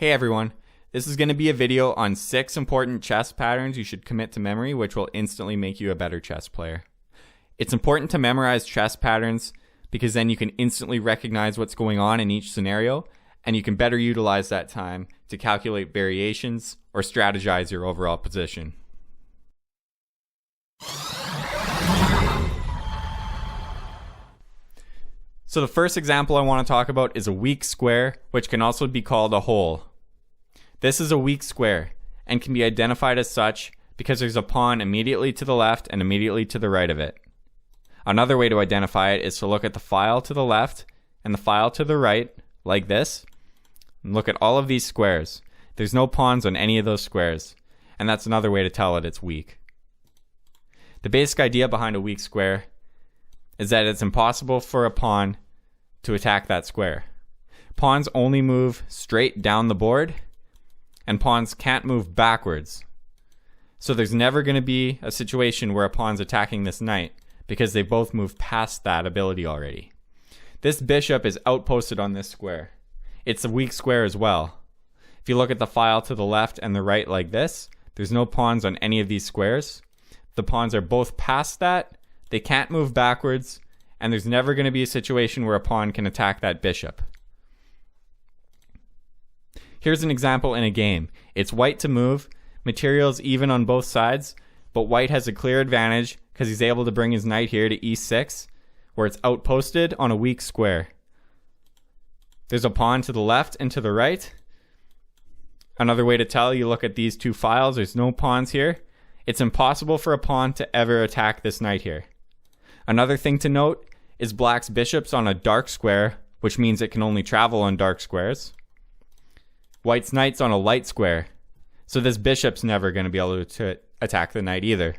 Hey everyone, this is going to be a video on 6 important chess patterns you should commit to memory which will instantly make you a better chess player. It's important to memorize chess patterns because then you can instantly recognize what's going on in each scenario and you can better utilize that time to calculate variations or strategize your overall position. So the first example I want to talk about is a weak square, which can also be called a hole. This is a weak square and can be identified as such because there's a pawn immediately to the left and immediately to the right of it. Another way to identify it is to look at the file to the left and the file to the right, like this, and look at all of these squares. There's no pawns on any of those squares, and that's another way to tell that it's weak. The basic idea behind a weak square is that it's impossible for a pawn to attack that square. Pawns only move straight down the board, and pawns can't move backwards. So there's never going to be a situation where a pawn's attacking this knight because they both move past that ability already. This bishop is outposted on this square. It's a weak square as well. If you look at the file to the left and the right like this, there's no pawns on any of these squares. The pawns are both past that, they can't move backwards, and there's never going to be a situation where a pawn can attack that bishop. Here's an example in a game. It's white to move, material's even on both sides, but white has a clear advantage because he's able to bring his knight here to e6, where it's outposted on a weak square. There's a pawn to the left and to the right. Another way to tell, you look at these two files, there's no pawns here. It's impossible for a pawn to ever attack this knight here. Another thing to note is black's bishop's on a dark square, which means it can only travel on dark squares. White's knight's on a light square, so this bishop's never going to be able to attack the knight either.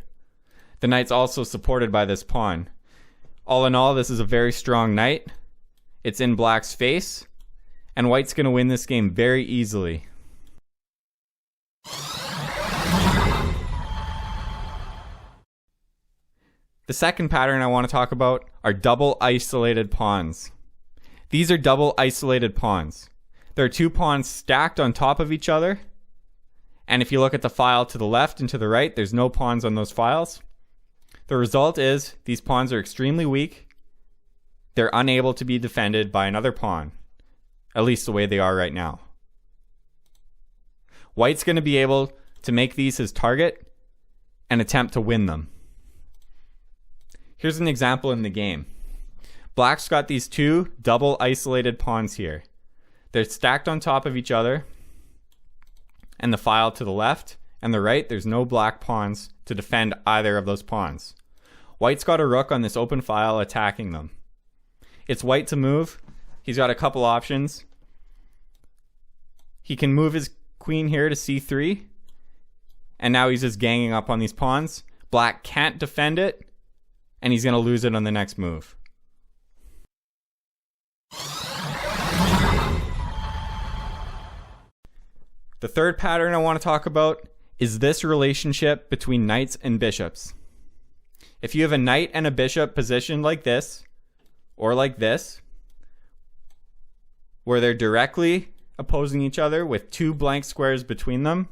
The knight's also supported by this pawn. All in all, this is a very strong knight. It's in black's face, and white's going to win this game very easily. The second pattern I want to talk about are double isolated pawns. These are double isolated pawns. There are two pawns stacked on top of each other, and if you look at the file to the left and to the right, there's no pawns on those files. The result is these pawns are extremely weak. They're unable to be defended by another pawn, at least the way they are right now. White's going to be able to make these his target and attempt to win them. Here's an example in the game. Black's got these two double isolated pawns here. They're stacked on top of each other, and the file to the left and the right, there's no black pawns to defend either of those pawns. White's got a rook on this open file attacking them. It's white to move. He's got a couple options. He can move his queen here to c3, and now he's just ganging up on these pawns. Black can't defend it, and he's going to lose it on the next move. The third pattern I want to talk about is this relationship between knights and bishops. If you have a knight and a bishop positioned like this, or like this, where they're directly opposing each other with two blank squares between them,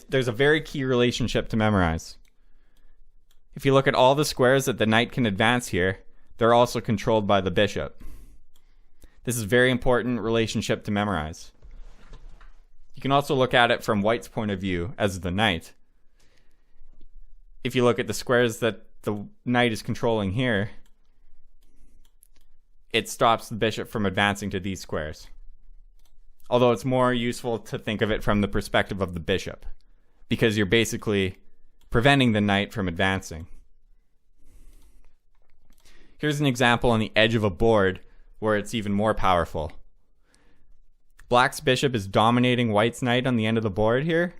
there's a very key relationship to memorize. If you look at all the squares that the knight can advance here, they're also controlled by the bishop. This is a very important relationship to memorize. You can also look at it from white's point of view as the knight. If you look at the squares that the knight is controlling here, it stops the bishop from advancing to these squares. Although it's more useful to think of it from the perspective of the bishop, because you're basically preventing the knight from advancing. Here's an example on the edge of a board where it's even more powerful. Black's bishop is dominating white's knight on the end of the board here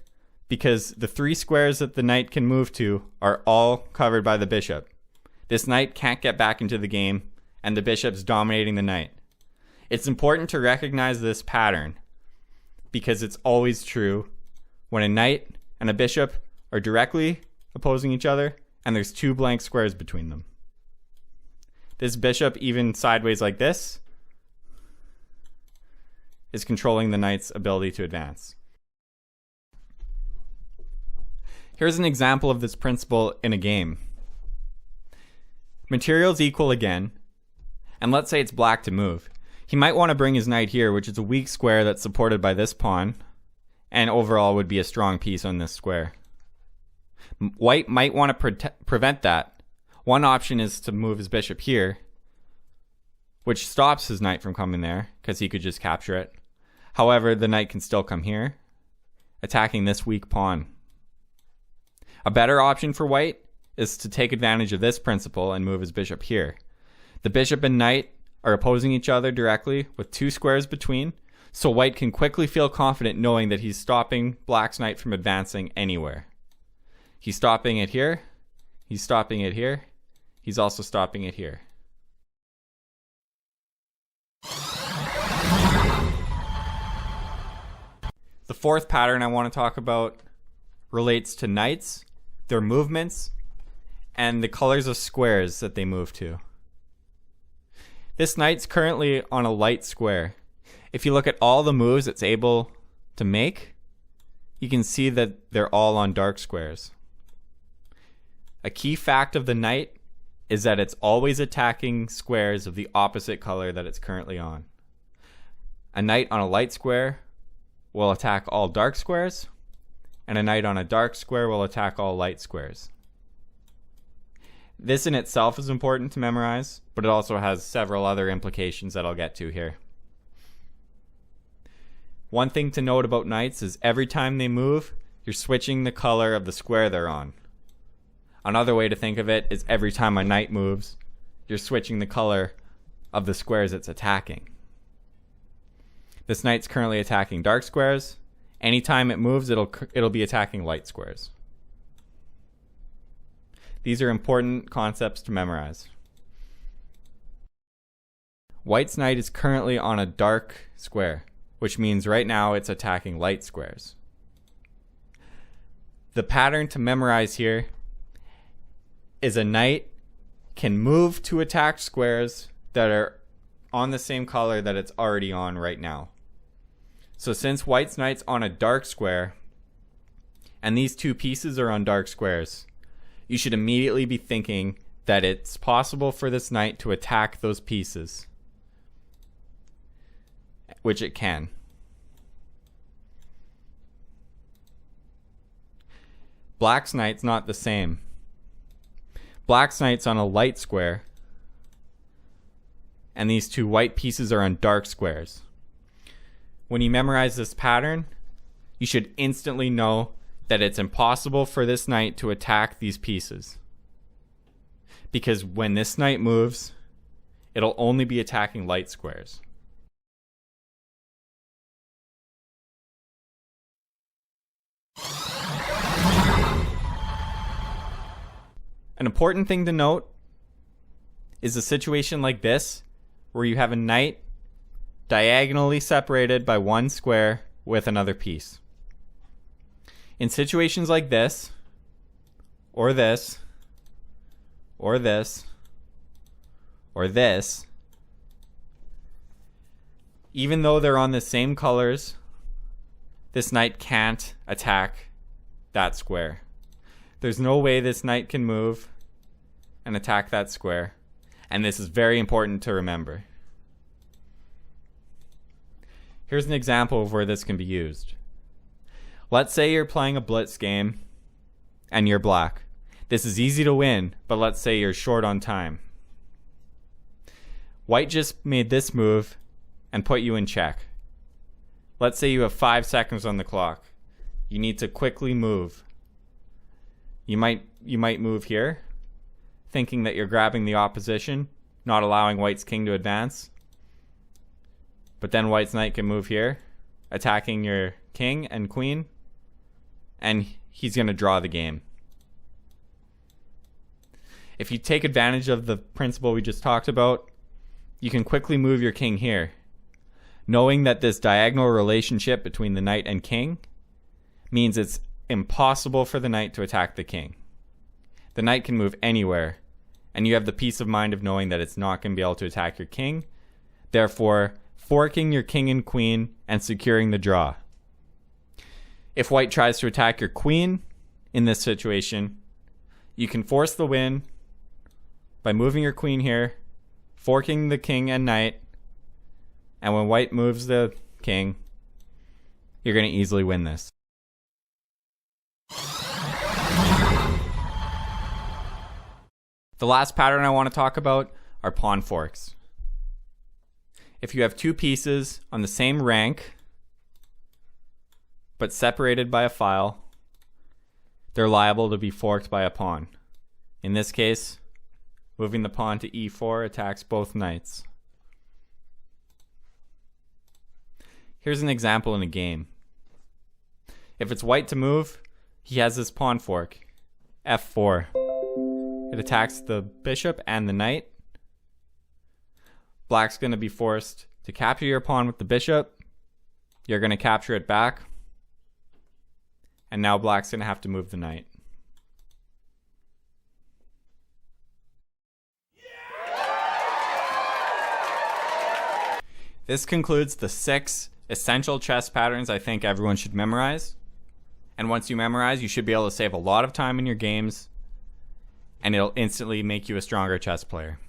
because the three squares that the knight can move to are all covered by the bishop. This knight can't get back into the game, and the bishop's dominating the knight. It's important to recognize this pattern because it's always true when a knight and a bishop are directly opposing each other and there's two blank squares between them. This bishop, even sideways like this, is controlling the knight's ability to advance. Here's an example of this principle in a game. Materials equal again, and let's say it's black to move. He might want to bring his knight here, which is a weak square that's supported by this pawn, and overall would be a strong piece on this square. White might want to prevent that. One option is to move his bishop here, which stops his knight from coming there, because he could just capture it. However, the knight can still come here, attacking this weak pawn. A better option for white is to take advantage of this principle and move his bishop here. The bishop and knight are opposing each other directly with 2 squares between, so white can quickly feel confident knowing that he's stopping black's knight from advancing anywhere. He's stopping it here, he's stopping it here, he's also stopping it here. The fourth pattern I want to talk about relates to knights, their movements, and the colors of squares that they move to. This knight's currently on a light square. If you look at all the moves it's able to make, you can see that they're all on dark squares. A key fact of the knight is that it's always attacking squares of the opposite color that it's currently on. A knight on a light square will attack all dark squares, and a knight on a dark square will attack all light squares. This in itself is important to memorize, but it also has several other implications that I'll get to here. One thing to note about knights is every time they move, you're switching the color of the square they're on. Another way to think of it is every time a knight moves, you're switching the color of the squares it's attacking. This knight's currently attacking dark squares. Anytime it moves, it'll be attacking light squares. These are important concepts to memorize. White's knight is currently on a dark square, which means right now it's attacking light squares. The pattern to memorize here is a knight can move to attack squares that are on the same color that it's already on right now. So since white's knight's on a dark square, and these 2 pieces are on dark squares, you should immediately be thinking that it's possible for this knight to attack those pieces, which it can. Black's knight's not the same. Black's knight's on a light square, and these 2 white pieces are on dark squares. When you memorize this pattern, you should instantly know that it's impossible for this knight to attack these pieces. Because when this knight moves, it'll only be attacking light squares. An important thing to note is a situation like this, where you have a knight diagonally separated by 1 square with another piece. In situations like this, or this, or this, or this, even though they're on the same colors, this knight can't attack that square. There's no way this knight can move and attack that square, and this is very important to remember. Here's an example of where this can be used. Let's say you're playing a blitz game and you're black. This is easy to win, but let's say you're short on time. White just made this move and put you in check. Let's say you have 5 seconds on the clock. You need to quickly move. You might move here, thinking that you're grabbing the opposition, not allowing white's king to advance. But then white's knight can move here, attacking your king and queen, and he's going to draw the game. If you take advantage of the principle we just talked about, you can quickly move your king here, knowing that this diagonal relationship between the knight and king means it's impossible for the knight to attack the king. The knight can move anywhere, and you have the peace of mind of knowing that it's not going to be able to attack your king. Therefore, forking your king and queen and securing the draw. If white tries to attack your queen in this situation, you can force the win by moving your queen here, forking the king and knight, and when white moves the king, you're going to easily win this. The last pattern I want to talk about are pawn forks. If you have two pieces on the same rank, but separated by a file, they're liable to be forked by a pawn. In this case, moving the pawn to e4 attacks both knights. Here's an example in a game. If it's white to move, he has this pawn fork, f4. It attacks the bishop and the knight. Black's going to be forced to capture your pawn with the bishop. You're going to capture it back. And now black's going to have to move the knight. This concludes the 6 essential chess patterns I think everyone should memorize. And once you memorize, you should be able to save a lot of time in your games, and it'll instantly make you a stronger chess player.